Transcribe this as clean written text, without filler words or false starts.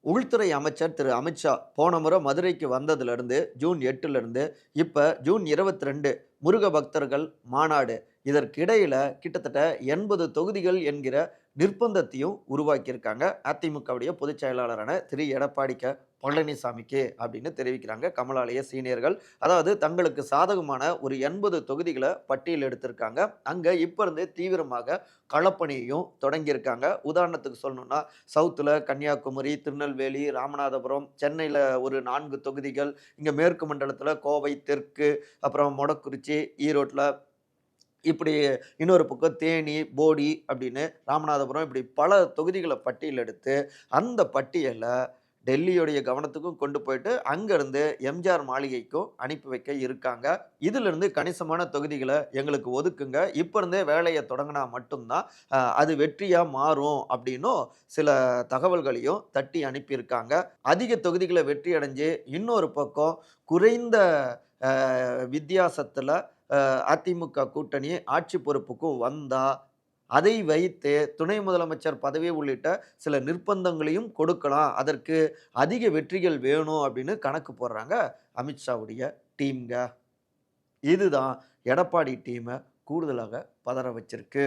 உள்துறை அமைச்சர் திரு அமித்ஷா போன முறை மதுரைக்கு வந்ததிலிருந்து ஜூன் 8லிருந்து இப்ப ஜூன் 22 முருக பக்தர்கள் மாநாடு. இதற்கிடையில கிட்டத்தட்ட 80 தொகுதிகள் என்கிற நிர்பந்தத்தையும் உருவாக்கியிருக்காங்க. அதிமுகவுடைய பொதுச் செயலாளரான திரு எடப்பாடி பழனிசாமிக்கு அப்படின்னு தெரிவிக்கிறாங்க கமலாலய சீனியர்கள். அதாவது தங்களுக்கு சாதகமான ஒரு 80 தொகுதிகள பட்டியல் எடுத்திருக்காங்க. அங்க இப்ப இருந்தே தீவிரமாக களப்பணியையும் தொடங்கியிருக்காங்க. உதாரணத்துக்கு சொல்லணும்னா சவுத்துல கன்னியாகுமரி, திருநெல்வேலி, ராமநாதபுரம், சென்னையில ஒரு 4 தொகுதிகள், இங்க மேற்கு மண்டலத்தில கோவை தெற்கு, அப்புறம் மொடக்குறிச்சி, ஈரோட்ல இப்படி இன்னொரு பக்கம் தேனி, போடி அப்படின்னு ராமநாதபுரம் இப்படி பல தொகுதிகள பட்டியல் எடுத்து, அந்த பட்டியல டெல்லியுடைய கவனத்துக்கும் கொண்டு போயிட்டு, அங்கருந்து எம்ஜிஆர் மாளிகைக்கும் அனுப்பி வைக்க இருக்காங்க. இதிலிருந்து கணிசமான தொகுதிகள எங்களுக்கு ஒதுக்குங்க. இப்ப இருந்தே வேலைய தொடங்குனா மட்டும் தான், அது வெற்றியா மாறும் அப்படின்னும் சில தகவல்களையும் தட்டி அனுப்பியிருக்காங்க. அதிக தொகுதிகள வெற்றி அடைஞ்சு, இன்னொரு பக்கம் குறைந்த அ வித்தியாசத்தில அதிமுக கூட்டணி ஆட்சி பொறுப்புக்கும் வந்தா, அதை வைத்து துணை முதலமைச்சர் பதவி உள்ளிட்ட சில நிர்பந்தங்களையும் கொடுக்கலாம். அதற்கு அதிக வெற்றிகள் வேணும் அப்படின்னு கணக்கு போடுறாங்க அமித்ஷாவுடைய டீம்ங்க. இதுதான் எடப்பாடி டீம கூடுதலாக பதற வச்சிருக்கு.